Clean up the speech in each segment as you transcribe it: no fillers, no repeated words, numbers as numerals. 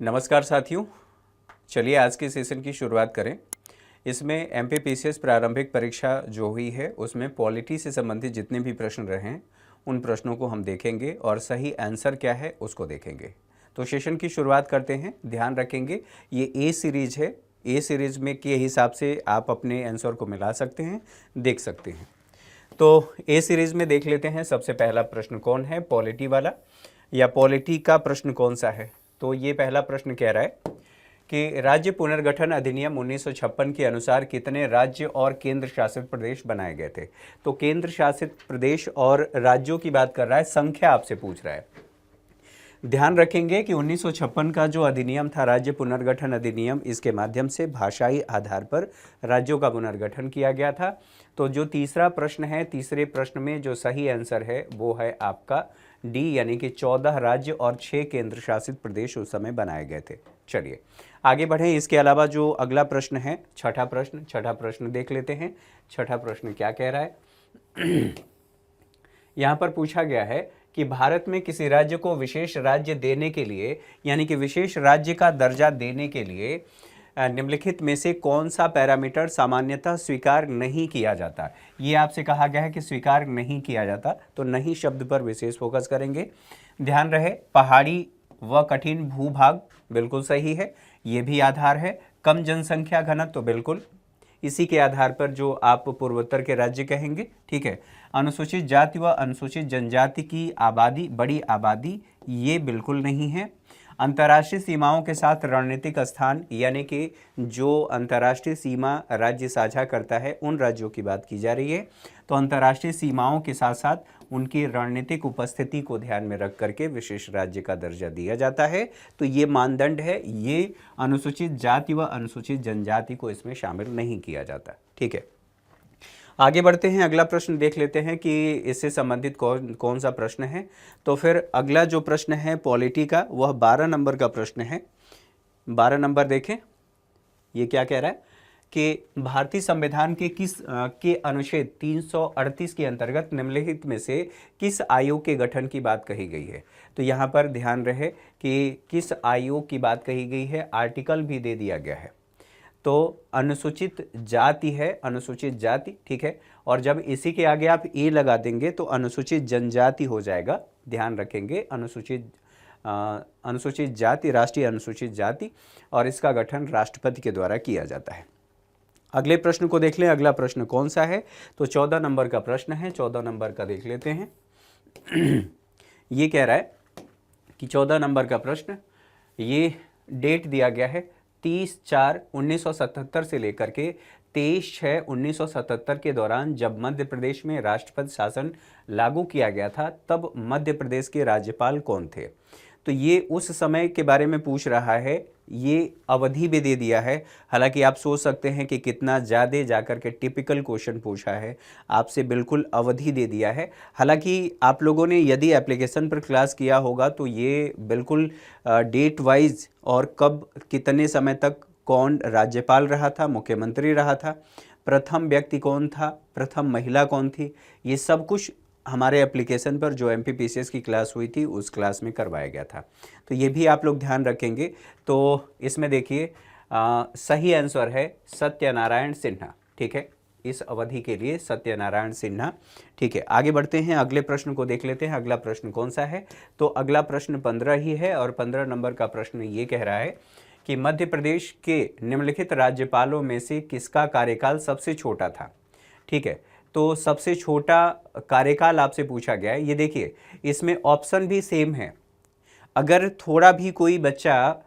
नमस्कार साथियों, चलिए आज के सेशन की शुरुआत करें। इसमें एमपीपीसीएस प्रारंभिक परीक्षा जो हुई है उसमें पॉलिटी से संबंधित जितने भी प्रश्न रहे हैं उन प्रश्नों को हम देखेंगे और सही आंसर क्या है उसको देखेंगे। तो सेशन की शुरुआत करते हैं। ध्यान रखेंगे ये ए सीरीज है, ए सीरीज में के हिसाब से आप अपने आंसर को मिला सकते हैं, देख सकते हैं। तो ए सीरीज में देख लेते हैं। सबसे पहला प्रश्न कौन है, पॉलिटी वाला या पॉलिटी का प्रश्न कौन सा है। तो ये पहला प्रश्न कह रहा है कि राज्य पुनर्गठन अधिनियम 1956 के अनुसार कितने राज्य और केंद्र शासित प्रदेश बनाए गए थे। तो केंद्र शासित प्रदेश और राज्यों की बात कर रहा है, संख्या आपसे पूछ रहा है। ध्यान रखेंगे कि 1956 का जो अधिनियम था, राज्य पुनर्गठन अधिनियम, इसके माध्यम से भाषाई आधार पर राज्यों का पुनर्गठन किया गया था। तो जो तीसरा प्रश्न है, तीसरे प्रश्न में जो सही आंसर है वो है आपका डी, यानी कि 14 राज्य और 6 केंद्र शासित प्रदेश उस समय बनाए गए थे। चलिए आगे बढ़ें। इसके अलावा जो अगला प्रश्न है, छठा प्रश्न देख लेते हैं। छठा प्रश्न क्या कह रहा है यहाँ पर पूछा गया है कि भारत में किसी राज्य को विशेष राज्य देने के लिए, यानी कि विशेष राज्य का दर्जा देने के लिए निम्नलिखित में से कौन सा पैरामीटर सामान्यतः स्वीकार नहीं किया जाता। ये आपसे कहा गया है कि स्वीकार नहीं किया जाता, तो नहीं शब्द पर विशेष फोकस करेंगे। ध्यान रहे, पहाड़ी व कठिन भूभाग बिल्कुल सही है, ये भी आधार है। कम जनसंख्या घनत्व तो बिल्कुल इसी के आधार पर जो आप पूर्वोत्तर के राज्य कहेंगे, ठीक है। अनुसूचित जाति व अनुसूचित जनजाति की आबादी, बड़ी आबादी, ये बिल्कुल नहीं है। अंतर्राष्ट्रीय सीमाओं के साथ रणनीतिक स्थान, यानी कि जो अंतर्राष्ट्रीय सीमा राज्य साझा करता है उन राज्यों की बात की जा रही है। तो अंतर्राष्ट्रीय सीमाओं के साथ साथ उनकी रणनीतिक उपस्थिति को ध्यान में रख करके विशेष राज्य का दर्जा दिया जाता है। तो ये मानदंड है, ये अनुसूचित जाति व अनुसूचित जनजाति को इसमें शामिल नहीं किया जाता, ठीक है। आगे बढ़ते हैं, अगला प्रश्न देख लेते हैं कि इससे संबंधित कौन सा प्रश्न है। तो फिर अगला जो प्रश्न है पॉलिटी का, वह 12 नंबर का प्रश्न है। 12 नंबर देखें, ये क्या कह रहा है कि भारतीय संविधान के अनुच्छेद 338 के अंतर्गत निम्नलिखित में से किस आयोग के गठन की बात कही गई है। तो यहाँ पर ध्यान रहे कि किस आयोग की बात कही गई है, आर्टिकल भी दे दिया गया है। तो अनुसूचित जाति है, अनुसूचित जाति, ठीक है। और जब इसी के आगे आप ए लगा देंगे तो अनुसूचित जनजाति हो जाएगा। ध्यान रखेंगे, अनुसूचित जाति, राष्ट्रीय अनुसूचित जाति, और इसका गठन राष्ट्रपति के द्वारा किया जाता है। अगले प्रश्न को देख लें। अगला प्रश्न कौन सा है, तो 14 नंबर का प्रश्न है। 14 नंबर का देख लेते हैं। ये कह रहा है कि 14 नंबर का प्रश्न, ये डेट दिया गया है 30/4/1977 से लेकर के 23/6/1977 के दौरान, जब मध्य प्रदेश में राष्ट्रपति शासन लागू किया गया था, तब मध्य प्रदेश के राज्यपाल कौन थे। तो ये उस समय के बारे में पूछ रहा है, ये अवधि भी दे दिया है। हालांकि आप सोच सकते हैं कि कितना ज़्यादा जाकर के टिपिकल क्वेश्चन पूछा है, आपसे बिल्कुल अवधि दे दिया है। हालांकि आप लोगों ने यदि एप्लीकेशन पर क्लास किया होगा तो ये बिल्कुल डेट वाइज और कब कितने समय तक कौन राज्यपाल रहा था, मुख्यमंत्री रहा था, प्रथम व्यक्ति कौन था, प्रथम महिला कौन थी, ये सब कुछ हमारे एप्लीकेशन पर जो एमपीपीसीएस की क्लास हुई थी उस क्लास में करवाया गया था। तो ये भी आप लोग ध्यान रखेंगे। तो इसमें देखिए सही आंसर है सत्यनारायण सिन्हा, ठीक है। इस अवधि के लिए सत्यनारायण सिन्हा, ठीक है। आगे बढ़ते हैं, अगले प्रश्न को देख लेते हैं। अगला प्रश्न कौन सा है, तो अगला प्रश्न 15 ही है, और 15 नंबर का प्रश्न ये कह रहा है कि मध्य प्रदेश के निम्नलिखित राज्यपालों में से किसका कार्यकाल सबसे छोटा था, ठीक है। तो सबसे छोटा कार्यकाल आपसे पूछा गया है। ये देखिए, इसमें ऑप्शन भी सेम है। अगर थोड़ा भी कोई बच्चा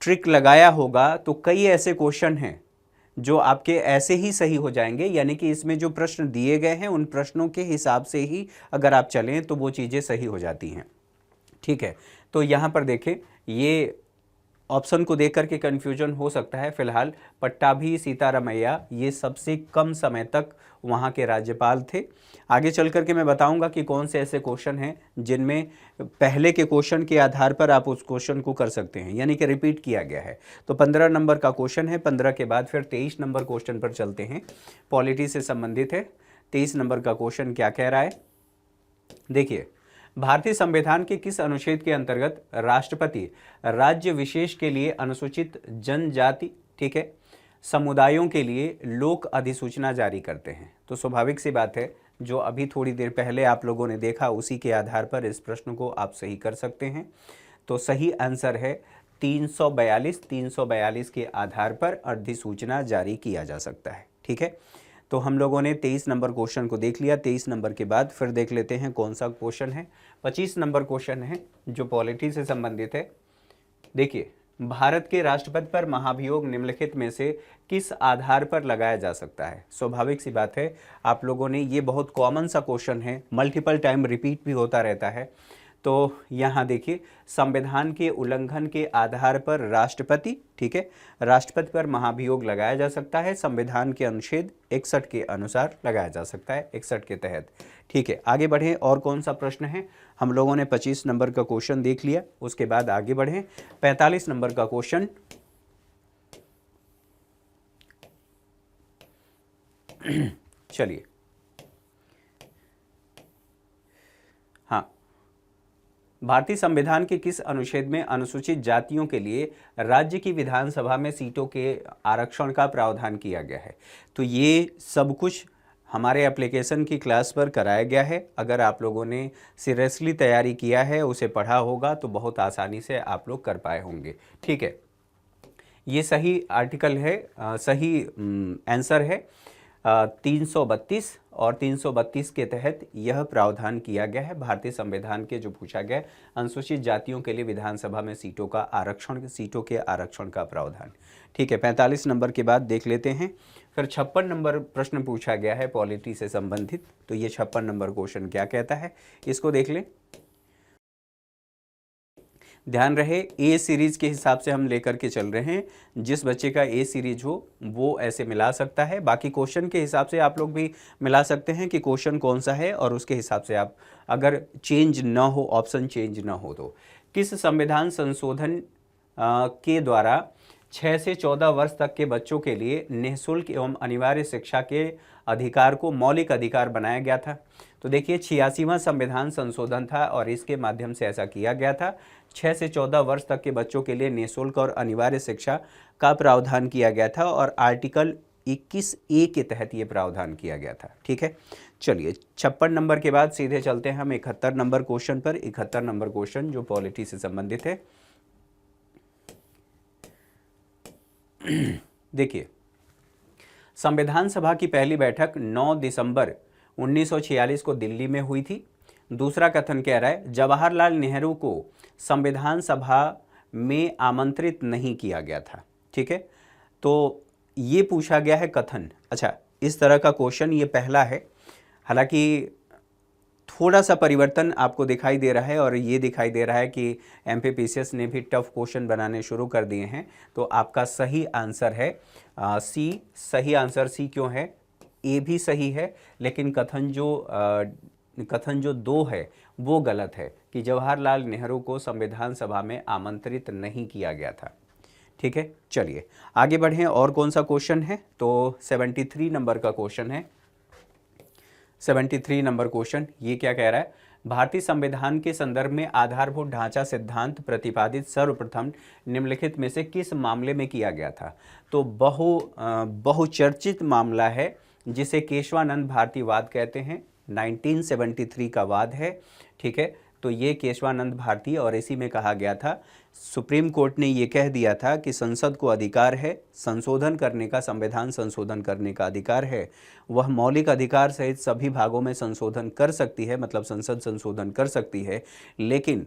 ट्रिक लगाया होगा तो कई ऐसे क्वेश्चन हैं जो आपके ऐसे ही सही हो जाएंगे, यानी कि इसमें जो प्रश्न दिए गए हैं उन प्रश्नों के हिसाब से ही अगर आप चलें तो वो चीज़ें सही हो जाती हैं, ठीक है। तो यहाँ पर देखें, ये ऑप्शन को देख करके कन्फ्यूजन हो सकता है। फिलहाल पट्टाभी सीतारामैया ये सबसे कम समय तक वहाँ के राज्यपाल थे। आगे चल करके मैं बताऊंगा कि कौन से ऐसे क्वेश्चन हैं जिनमें पहले के क्वेश्चन के आधार पर आप उस क्वेश्चन को कर सकते हैं, यानी कि रिपीट किया गया है। तो 15 नंबर का क्वेश्चन है। 15 के बाद फिर 23 नंबर क्वेश्चन पर चलते हैं, पॉलिटी से संबंधित है। 23 नंबर का क्वेश्चन क्या कह रहा है, देखिए, भारतीय संविधान के किस अनुच्छेद के अंतर्गत राष्ट्रपति राज्य विशेष के लिए अनुसूचित जनजाति, ठीक है, समुदायों के लिए लोक अधिसूचना जारी करते हैं? तो स्वाभाविक सी बात है, जो अभी थोड़ी देर पहले आप लोगों ने देखा उसी के आधार पर इस प्रश्न को आप सही कर सकते हैं। तो सही आंसर है 342 के आधार पर अधिसूचना जारी किया जा सकता है। ठीक है, तो हम लोगों ने 23 नंबर क्वेश्चन को देख लिया। 23 नंबर के बाद फिर देख लेते हैं कौन सा क्वेश्चन है। 25 नंबर क्वेश्चन है जो पॉलिटी से संबंधित है। देखिए, भारत के राष्ट्रपति पर महाभियोग निम्नलिखित में से किस आधार पर लगाया जा सकता है? स्वाभाविक सी बात है, आप लोगों ने, ये बहुत कॉमन सा क्वेश्चन है, मल्टीपल टाइम रिपीट भी होता रहता है। तो यहाँ देखिए, संविधान के उल्लंघन के आधार पर राष्ट्रपति, ठीक है, राष्ट्रपति पर महाभियोग लगाया जा सकता है। संविधान के अनुच्छेद 61 के अनुसार लगाया जा सकता है, 61 के तहत। ठीक है, आगे बढ़ें। और कौन सा प्रश्न है? हम लोगों ने 25 नंबर का क्वेश्चन देख लिया, उसके बाद आगे बढ़ें। 45 नंबर का क्वेश्चन, चलिए, हाँ, भारतीय संविधान के किस अनुच्छेद में अनुसूचित जातियों के लिए राज्य की विधानसभा में सीटों के आरक्षण का प्रावधान किया गया है? तो ये सब कुछ हमारे एप्लीकेशन की क्लास पर कराया गया है। अगर आप लोगों ने सीरियसली तैयारी किया है, उसे पढ़ा होगा, तो बहुत आसानी से आप लोग कर पाए होंगे। ठीक है, ये सही आर्टिकल है, सही आंसर है 332 और 332 के तहत यह प्रावधान किया गया है। भारतीय संविधान के जो पूछा गया अनुसूचित जातियों के लिए विधानसभा में सीटों का आरक्षण, सीटों के आरक्षण का प्रावधान। ठीक है, 45 नंबर के बाद देख लेते हैं। फिर 56 नंबर प्रश्न पूछा गया है पॉलिटी से संबंधित। तो ये 56 नंबर क्वेश्चन क्या कहता है, इसको देख लें। ध्यान रहे, ए सीरीज के हिसाब से हम लेकर के चल रहे हैं। जिस बच्चे का ए सीरीज हो वो ऐसे मिला सकता है। बाकी क्वेश्चन के हिसाब से आप लोग भी मिला सकते हैं कि क्वेश्चन कौन सा है, और उसके हिसाब से आप, अगर चेंज ना हो, ऑप्शन चेंज ना हो, तो किस संविधान संशोधन के द्वारा 6 से 14 वर्ष तक के बच्चों के लिए निःशुल्क एवं अनिवार्य शिक्षा के अधिकार को मौलिक अधिकार बनाया गया था? तो देखिए, 86वां संविधान संशोधन था और इसके माध्यम से ऐसा किया गया था। 6 से 14 वर्ष तक के बच्चों के लिए निःशुल्क और अनिवार्य शिक्षा का प्रावधान किया गया था, और आर्टिकल 21A के तहत ये प्रावधान किया गया था। ठीक है, चलिए, 56 नंबर के बाद सीधे चलते हैं हम 71 नंबर क्वेश्चन पर। 71 नंबर क्वेश्चन जो पॉलिटी से संबंधित है। देखिए, संविधान सभा की पहली बैठक 9 दिसंबर 1946 को दिल्ली में हुई थी। दूसरा कथन कह रहा है, जवाहरलाल नेहरू को संविधान सभा में आमंत्रित नहीं किया गया था। ठीक है, तो ये पूछा गया है कथन। अच्छा, इस तरह का क्वेश्चन ये पहला है। हालांकि थोड़ा सा परिवर्तन आपको दिखाई दे रहा है, और ये दिखाई दे रहा है कि एमपीपीसीएस ने भी टफ क्वेश्चन बनाने शुरू कर दिए हैं। तो आपका सही आंसर है सी। सही आंसर सी क्यों है? ए भी सही है, लेकिन कथन जो 2 है वो गलत है कि जवाहरलाल नेहरू को संविधान सभा में आमंत्रित नहीं किया गया था। ठीक है, चलिए आगे बढ़ें। और कौन सा क्वेश्चन है? तो 73 नंबर का क्वेश्चन है। 73 नंबर क्वेश्चन ये क्या कह रहा है? भारतीय संविधान के संदर्भ में आधारभूत ढांचा सिद्धांत प्रतिपादित सर्वप्रथम निम्नलिखित में से किस मामले में किया गया था? तो बहुचर्चित मामला है जिसे केशवानंद भारती वाद कहते हैं। 1973 का वाद है। ठीक है, तो ये केशवानंद भारती, और इसी में कहा गया था, सुप्रीम कोर्ट ने ये कह दिया था कि संसद को अधिकार है संशोधन करने का, संविधान संशोधन करने का अधिकार है। वह मौलिक अधिकार सहित सभी भागों में संशोधन कर सकती है, मतलब संसद संशोधन कर सकती है, लेकिन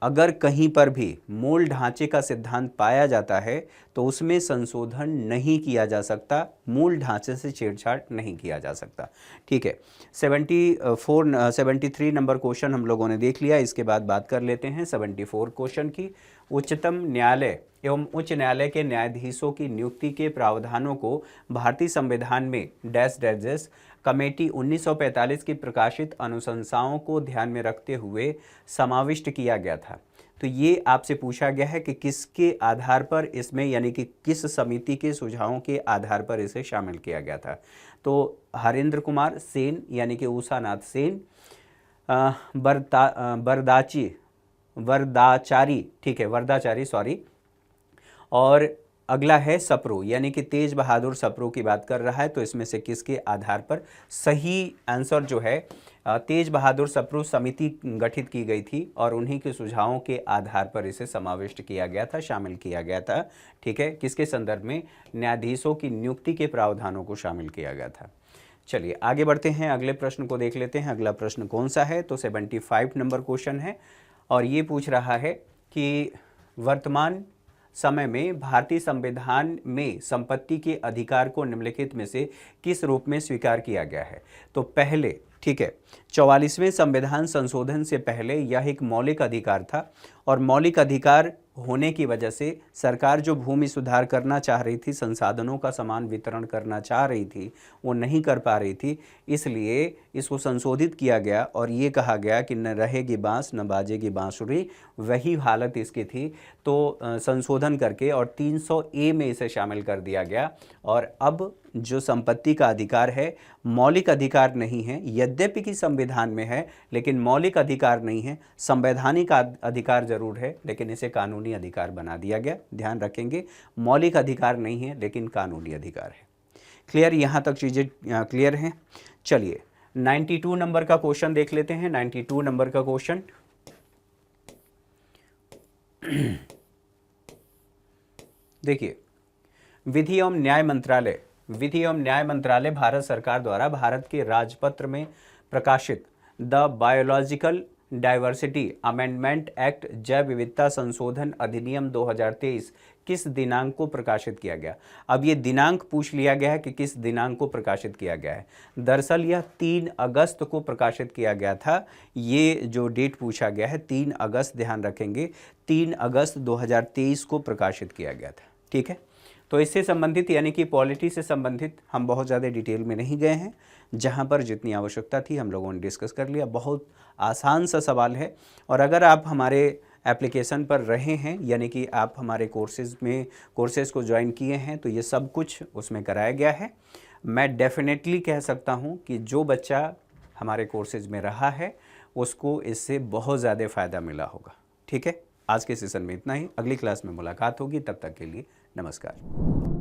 अगर कहीं पर भी मूल ढांचे का सिद्धांत पाया जाता है तो उसमें संशोधन नहीं किया जा सकता, मूल ढांचे से छेड़छाड़ नहीं किया जा सकता। ठीक है, 73 नंबर क्वेश्चन हम लोगों ने देख लिया। इसके बाद बात कर लेते हैं 74 क्वेश्चन की। उच्चतम न्यायालय एवं उच्च न्यायालय के न्यायाधीशों की नियुक्ति के प्रावधानों को भारतीय संविधान में डैश डैश डैश कमेटी 1945 की प्रकाशित अनुशंसाओं को ध्यान में रखते हुए समाविष्ट किया गया था। तो ये आपसे पूछा गया है कि किसके आधार पर इसमें, यानी कि किस समिति के सुझावों के आधार पर इसे शामिल किया गया था? तो हरेंद्र कुमार सेन यानी कि उषा नाथ सेन, वर्दाचारी, ठीक है, वर्दाचारी, सॉरी। और अगला है सप्रू, यानी कि तेज बहादुर सप्रू की बात कर रहा है। तो इसमें से किसके आधार पर? सही आंसर जो है तेज बहादुर सप्रू समिति गठित की गई थी और उन्हीं के सुझावों के आधार पर इसे समाविष्ट किया गया था, शामिल किया गया था। ठीक है, किसके संदर्भ में? न्यायाधीशों की नियुक्ति के प्रावधानों को शामिल किया गया था। चलिए आगे बढ़ते हैं, अगले प्रश्न को देख लेते हैं। अगला प्रश्न कौन सा है? तो 75 नंबर क्वेश्चन है और ये पूछ रहा है कि वर्तमान समय में भारतीय संविधान में संपत्ति के अधिकार को निम्नलिखित में से किस रूप में स्वीकार किया गया है? तो पहले, ठीक है, 44वें संविधान संशोधन से पहले यह एक मौलिक अधिकार था और मौलिक अधिकार होने की वजह से सरकार जो भूमि सुधार करना चाह रही थी, संसाधनों का समान वितरण करना चाह रही थी, वो नहीं कर पा रही थी, इसलिए इसको संशोधित किया गया और ये कहा गया कि न रहेगी बांस न बाजेगी बांसुरी, वही हालत इसकी थी। तो संशोधन करके और 300A में इसे शामिल कर दिया गया और अब जो संपत्ति का अधिकार है मौलिक अधिकार नहीं है, यद्यपि कि संविधान में है लेकिन मौलिक अधिकार नहीं है, संवैधानिक अधिकार जरूर है लेकिन इसे कानूनी अधिकार बना दिया गया। ध्यान रखेंगे, मौलिक अधिकार नहीं है लेकिन कानूनी अधिकार है। क्लियर? यहाँ तक चीज़ें क्लियर हैं। चलिए 92 नंबर का क्वेश्चन देख लेते हैं। 92 नंबर का क्वेश्चन देखिए, विधि एवं न्याय मंत्रालय भारत सरकार द्वारा भारत के राजपत्र में प्रकाशित the biological diversity amendment act जैव विविधता संशोधन अधिनियम 2023 किस दिनांक को प्रकाशित किया गया? अब ये दिनांक पूछ लिया गया है कि किस दिनांक को प्रकाशित किया गया है। दरअसल यह 3 अगस्त को प्रकाशित किया गया था। ये जो डेट पूछा गया है 3 अगस्त, ध्यान रखेंगे, 3 अगस्त 2023 को प्रकाशित किया गया था। ठीक है, तो इससे संबंधित यानी कि पॉलिटी से संबंधित हम बहुत ज़्यादा डिटेल में नहीं गए हैं, जहाँ पर जितनी आवश्यकता थी हम लोगों ने डिस्कस कर लिया। बहुत आसान सा सवाल है और अगर आप हमारे एप्लीकेशन पर रहे हैं यानी कि आप हमारे कोर्सेज़ को ज्वाइन किए हैं तो ये सब कुछ उसमें कराया गया है। मैं डेफिनेटली कह सकता हूँ कि जो बच्चा हमारे कोर्सेज़ में रहा है उसको इससे बहुत ज़्यादा फ़ायदा मिला होगा। ठीक है, आज के सेशन में इतना ही, अगली क्लास में मुलाकात होगी, तब तक के लिए नमस्कार।